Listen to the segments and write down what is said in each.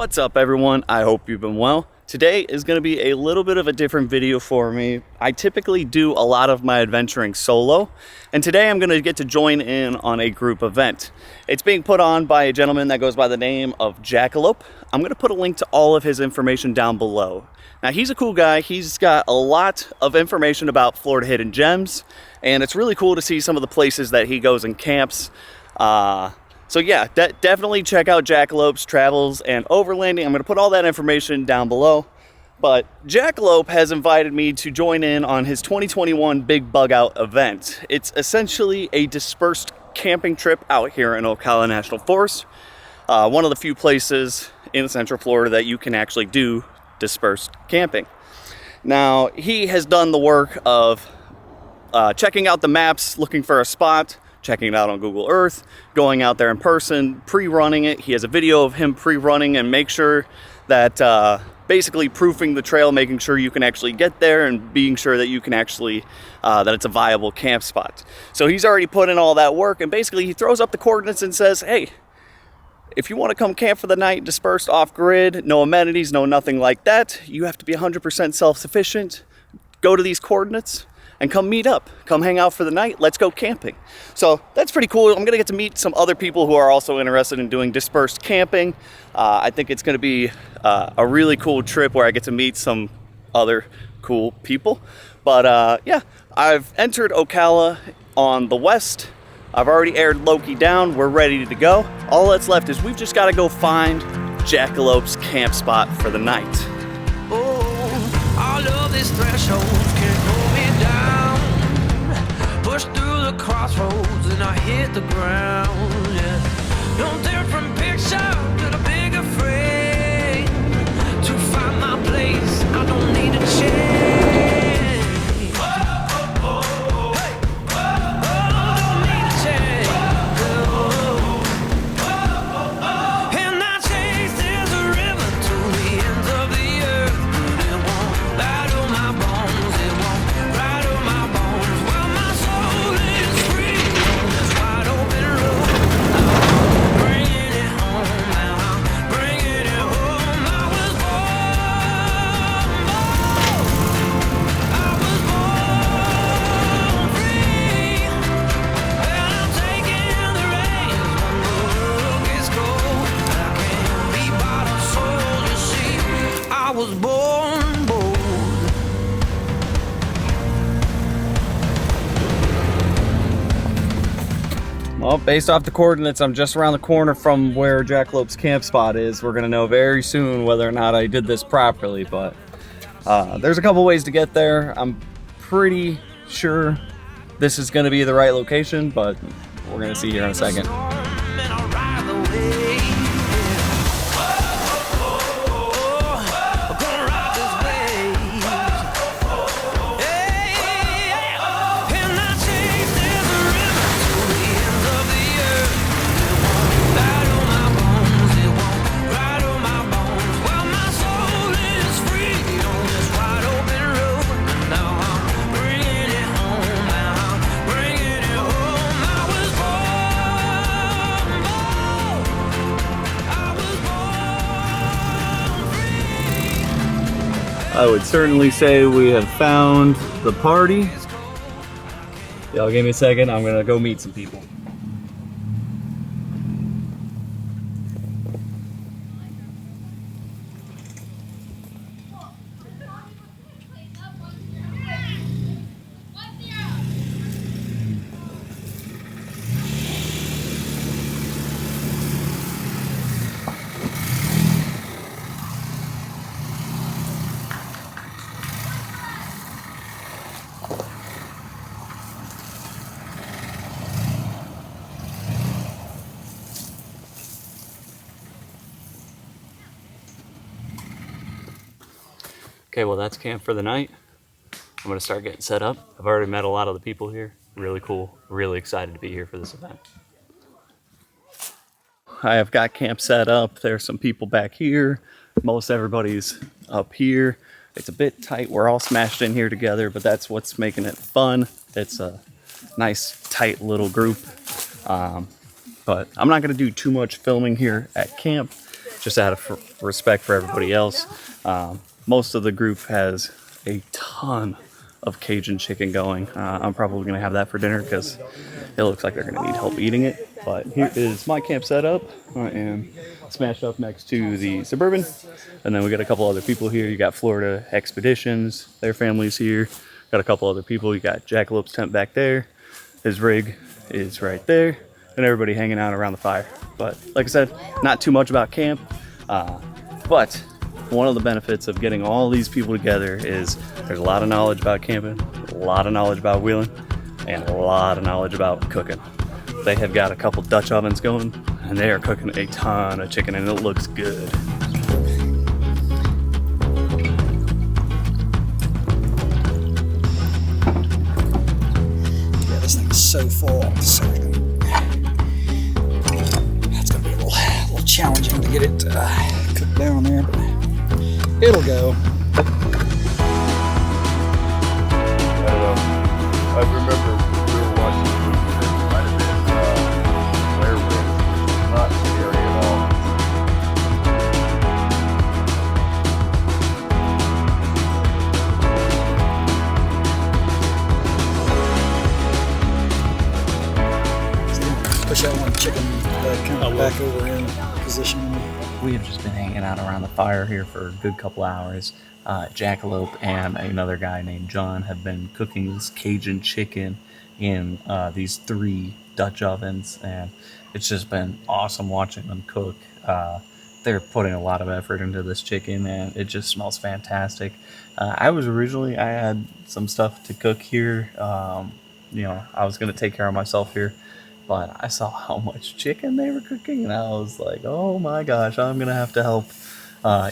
What's up everyone? I hope you've been well. Today is going to be a little bit of a different video for me. I typically do a lot of my adventuring solo, and today I'm going to get to join in on a group event. It's being put on by a gentleman that goes by the name of Jackalope. I'm going to put a link to all of his information down below. Now he's a cool guy. He's got a lot of information about Florida hidden gems, and it's really cool to see some of the places that he goes and camps. So yeah, definitely check out Jackalopes Travels and Overlanding. I'm going to put all that information down below. But Jackalope has invited me to join in on his 2021 Big Buggout event. It's essentially a dispersed camping trip out here in Ocala National Forest. One of the few places in Central Florida that you can actually do dispersed camping. Now, he has done the work of checking out the maps, looking for a spot, checking it out on Google Earth, going out there in person, pre-running it. He has a video of him pre-running and make sure that basically proofing the trail, making sure you can actually get there and being sure that you can actually, that it's a viable camp spot. So he's already put in all that work, and basically he throws up the coordinates and says, hey, if you want to come camp for the night, dispersed off-grid, no amenities, no nothing like that, you have to be 100% self-sufficient, go to these coordinates and come meet up, come hang out for the night, let's go camping. So that's pretty cool. I'm gonna get to meet some other people who are also interested in doing dispersed camping. I think it's gonna be a really cool trip where I get to meet some other cool people. But yeah, I've entered Ocala on the west. I've already aired Loki down, we're ready to go. All that's left is we've just gotta go find Jackalope's camp spot for the night. Oh, all of this threshold can hold me down. Push through the crossroads and I hit the ground, yeah. No different picture to the bigger frame. To find my place, I don't need to change. Well, based off the coordinates, I'm just around the corner from where Jackalope's camp spot is. We're gonna know very soon whether or not I did this properly, but there's a couple ways to get there. I'm pretty sure this is gonna be the right location, but we're gonna see here in a second. I would certainly say we have found the party. Y'all give me a second, I'm gonna go meet some people. Okay, well that's camp for the night. I'm gonna start getting set up. I've already met a lot of the people here. Really cool, really excited to be here for this event. I have got camp set up. There's some people back here. Most everybody's up here. It's a bit tight. We're all smashed in here together, but that's what's making it fun. It's a nice, tight little group. But I'm not gonna do too much filming here at camp. just out of respect for everybody else. Most of the group has a ton of Cajun chicken going. I'm probably going to have that for dinner because it looks like they're going to need help eating it. But here is my camp setup. I am smashed up next to the Suburban. And then we got a couple other people here. You got Florida Expeditions, their family's here. Got a couple other people. You got Jackalopes tent back there. His rig is right there. And everybody hanging out around the fire. But like I said, not too much about camp. But one of the benefits of getting all these people together is there's a lot of knowledge about camping, a lot of knowledge about wheeling, and a lot of knowledge about cooking. They have got a couple Dutch ovens going, and they are cooking a ton of chicken, and it looks good. Yeah, this thing is so full. So it's gonna be a little challenging to get it cooked down there, but it'll go. I remember we were watching the movie and it might have been Blair Witch. Not scary at all. Push that one chicken kind of back over in position. We have just been hanging out around the fire here for a good couple hours. Jackalope and another guy named John have been cooking this Cajun chicken in these 3 Dutch ovens, and it's just been awesome watching them cook. They're putting a lot of effort into this chicken, and it just smells fantastic. I had some stuff to cook here. I was going to take care of myself here, but I saw how much chicken they were cooking, and I was like, oh my gosh, I'm going to have to help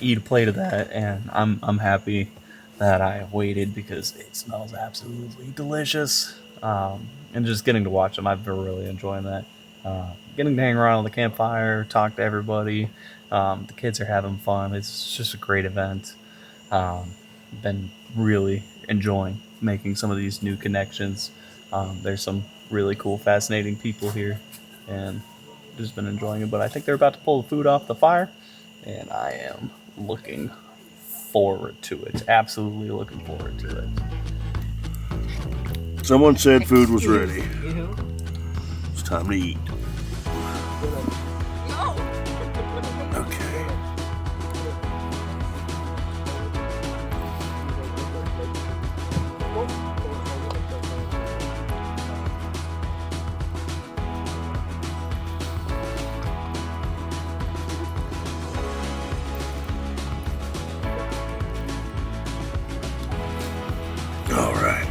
eat a plate of that, and I'm happy that I waited because it smells absolutely delicious. And just getting to watch them, I've been really enjoying that. Getting to hang around on the campfire, talk to everybody. The kids are having fun. It's just a great event. Been really enjoying making some of these new connections. There's some really cool, fascinating people here, and just been enjoying it. But I think they're about to pull the food off the fire, and I am looking forward to it. Absolutely looking forward to it. Someone said food was ready. It's time to eat. Okay. All right.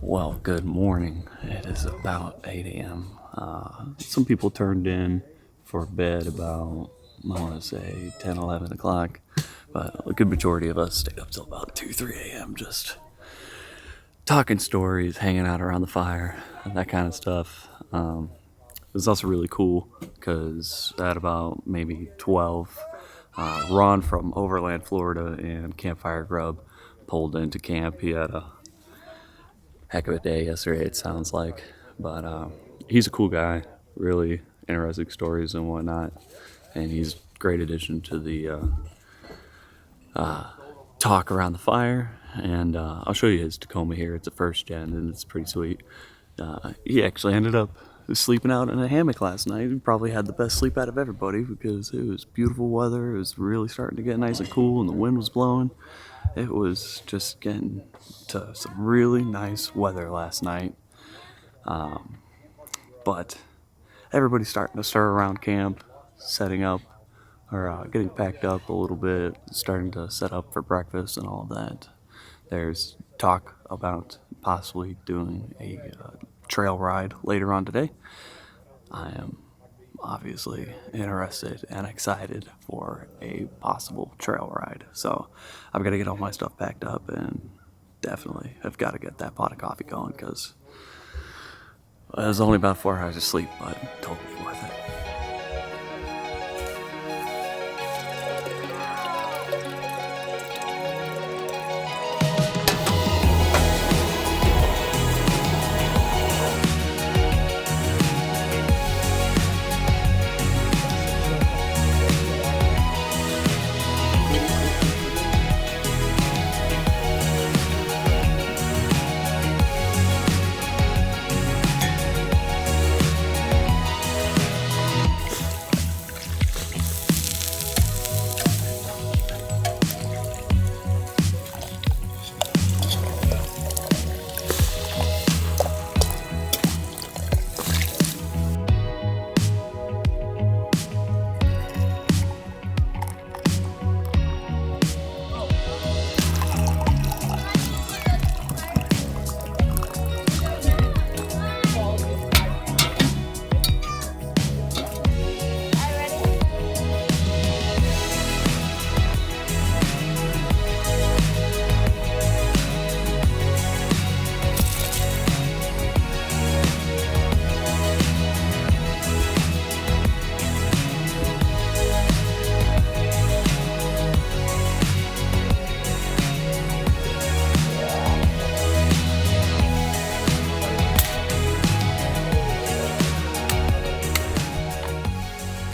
Well, good morning. It is about 8 a.m. Some people turned in for bed about, I want to say, 10, 11 o'clock. But a good majority of us stayed up till about 2, 3 a.m. just talking stories, hanging out around the fire, and that kind of stuff. It was also really cool because at about maybe 12, Ron from Overland, Florida, and Campfire Grub pulled into camp. He had a heck of a day yesterday, it sounds like. But he's a cool guy, really interesting stories and whatnot. And he's a great addition to the talk around the fire. And I'll show you his Tacoma here. It's a first gen and it's pretty sweet. He actually ended up sleeping out in a hammock last night. He probably had the best sleep out of everybody because it was beautiful weather. It was really starting to get nice and cool and the wind was blowing. It was just getting to some really nice weather last night. But everybody's starting to stir around camp, setting up are getting packed up a little bit, starting to set up for breakfast and all of that. There's talk about possibly doing a trail ride later on today. I am obviously interested and excited for a possible trail ride. So I've got to get all my stuff packed up and definitely have got to get that pot of coffee going because it was only about 4 hours of sleep, but totally worth it.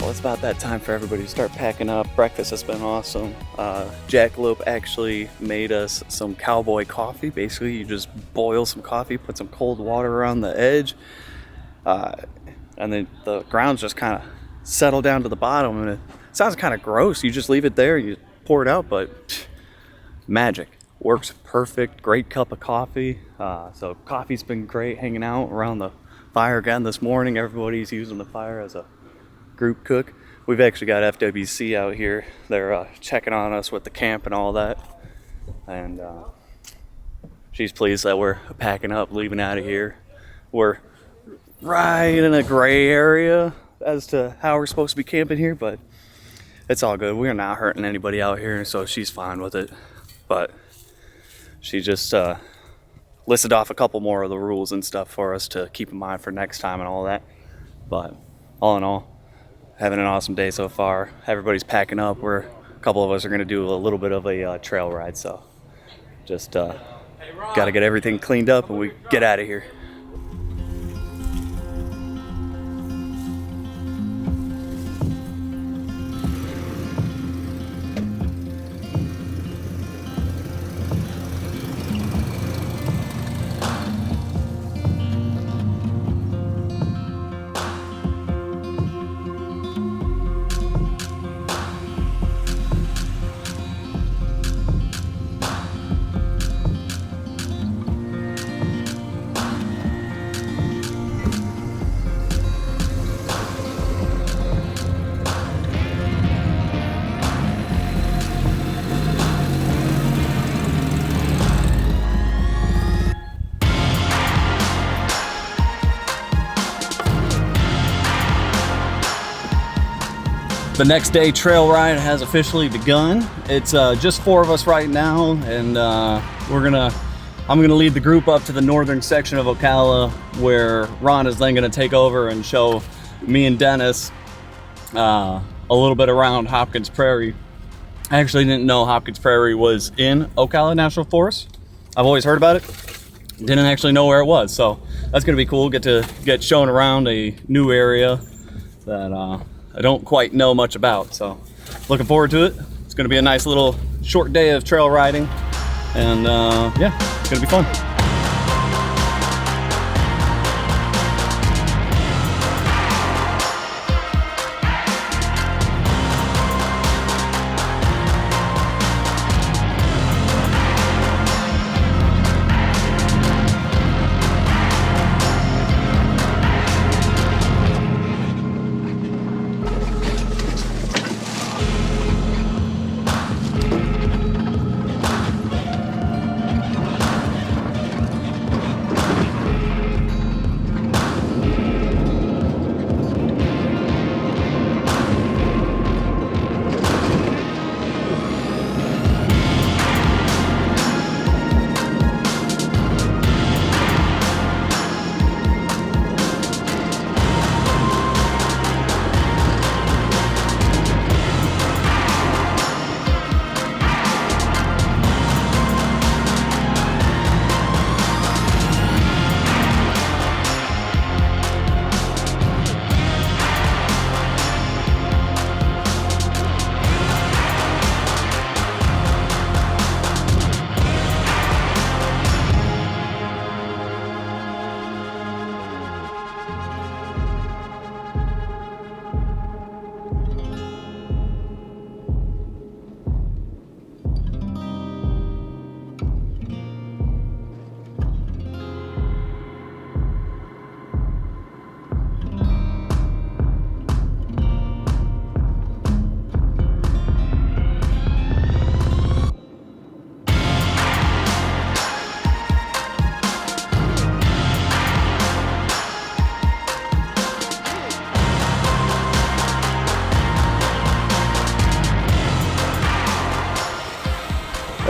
It's about that time for everybody to start packing up. Breakfast has been awesome. Jackalope actually made us some cowboy coffee. Basically, you just boil some coffee, put some cold water around the edge, and then the grounds just kind of settle down to the bottom. And it sounds kind of gross. You just leave it there, you pour it out, but magic. Works perfect. Great cup of coffee. So coffee's been great hanging out around the fire again this morning. Everybody's using the fire as a group cook. We've actually got FWC out here. They're checking on us with the camp and all that, and she's pleased that we're packing up, leaving out of here. We're right in a gray area as to how we're supposed to be camping here, but it's all good. We're not hurting anybody out here, so she's fine with it. But she just listed off a couple more of the rules and stuff for us to keep in mind for next time and all that. But all in all, having an awesome day so far. Everybody's packing up. A couple of us are going to do a little bit of a trail ride, so just got to get everything cleaned up and we get out of here. The next day trail ride has officially begun. It's just 4 of us right now, and I'm gonna lead the group up to the northern section of Ocala, where Ron is then gonna take over and show me and Dennis a little bit around Hopkins Prairie. I actually didn't know Hopkins Prairie was in Ocala National Forest. I've always heard about it, didn't actually know where it was, so that's gonna be cool. Get shown around a new area that I don't quite know much about, so looking forward to it. It's gonna be a nice little short day of trail riding, and yeah, it's gonna be fun.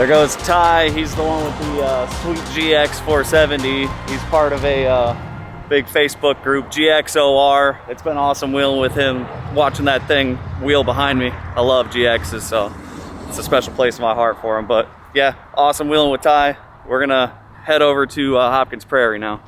There goes Ty. He's the one with the sweet GX 470. He's part of a big Facebook group, GXOR. It's been awesome wheeling with him, watching that thing wheel behind me. I love GXs, so it's a special place in my heart for him. But yeah, awesome wheeling with Ty. We're gonna head over to Hopkins Prairie now.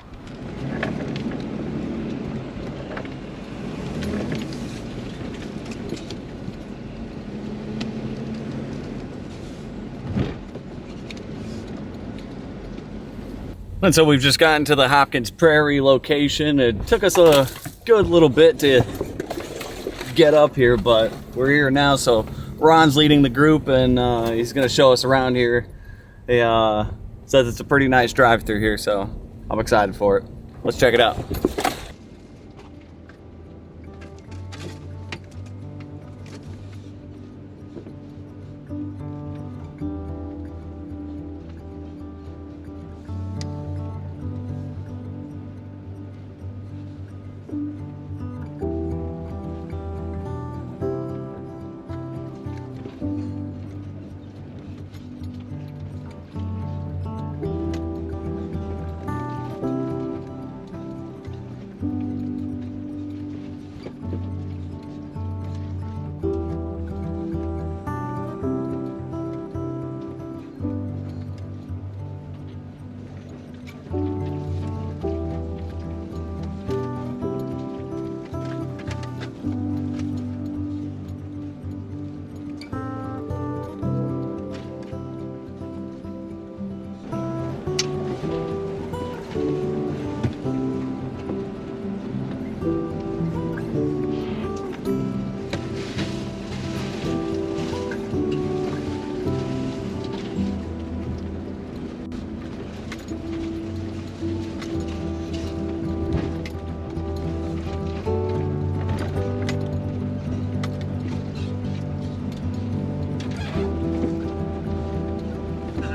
And so we've just gotten to the Hopkins Prairie location. It took us a good little bit to get up here, but we're here now. So Ron's leading the group, and he's gonna show us around here. He says it's a pretty nice drive through here, so I'm excited for it. Let's check it out.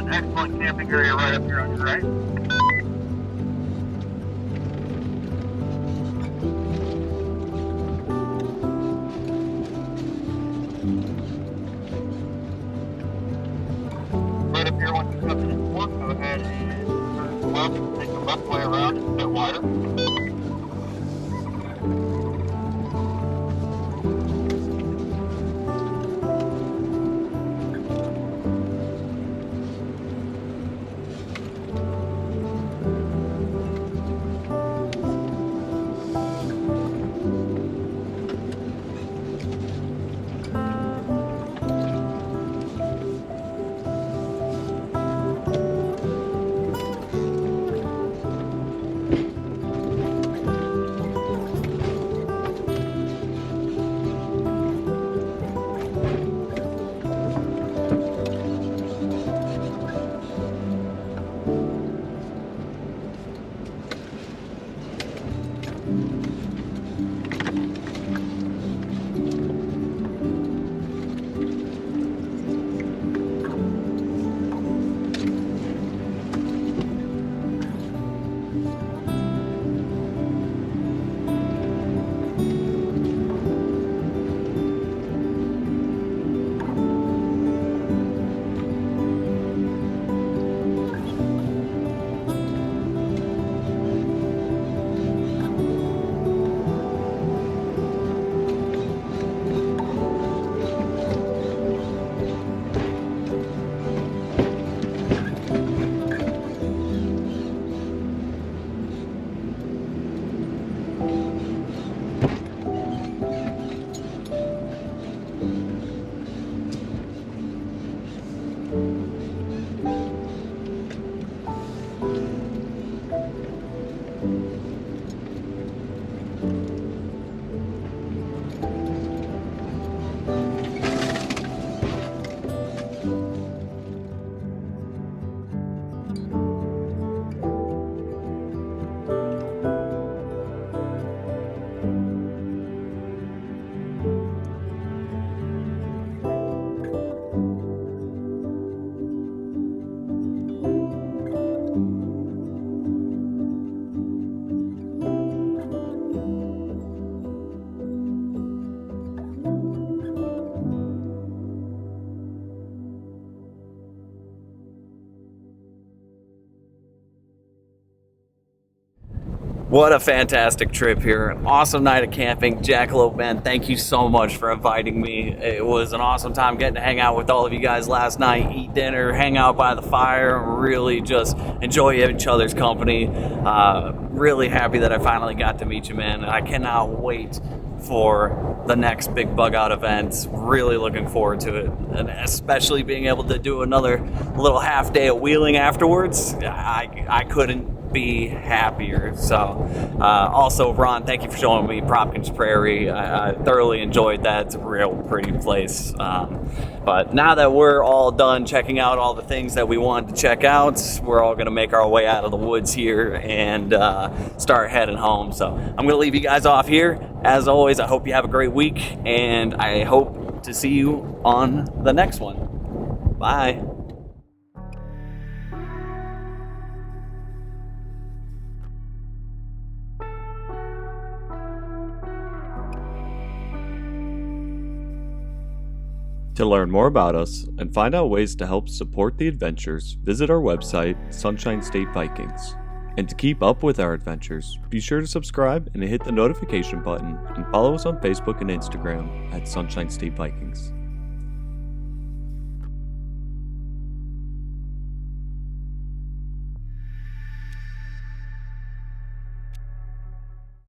Excellent camping area right up here on your right. Right up here, once you come to the fork, go ahead and turn left, take the left way around, it's a bit wider. What a fantastic trip here. An awesome night of camping. Jackalope, man, thank you so much for inviting me. It was an awesome time getting to hang out with all of you guys last night, eat dinner, hang out by the fire, really just enjoy each other's company. Really happy that I finally got to meet you, man. I cannot wait for the next big bug out event. Really looking forward to it, and especially being able to do another little half day of wheeling afterwards. I couldn't be happier. So also, Ron, thank you for showing me Propkins Prairie. I thoroughly enjoyed that. It's a real pretty place. But now that we're all done checking out all the things that we wanted to check out, we're all going to make our way out of the woods here and start heading home. So I'm going to leave you guys off here. As always, I hope you have a great week, and I hope to see you on the next one. Bye. To learn more about us and find out ways to help support the adventures, visit our website, Sunshine State Vikings. And to keep up with our adventures, be sure to subscribe and hit the notification button, and follow us on Facebook and Instagram at Sunshine State Vikings.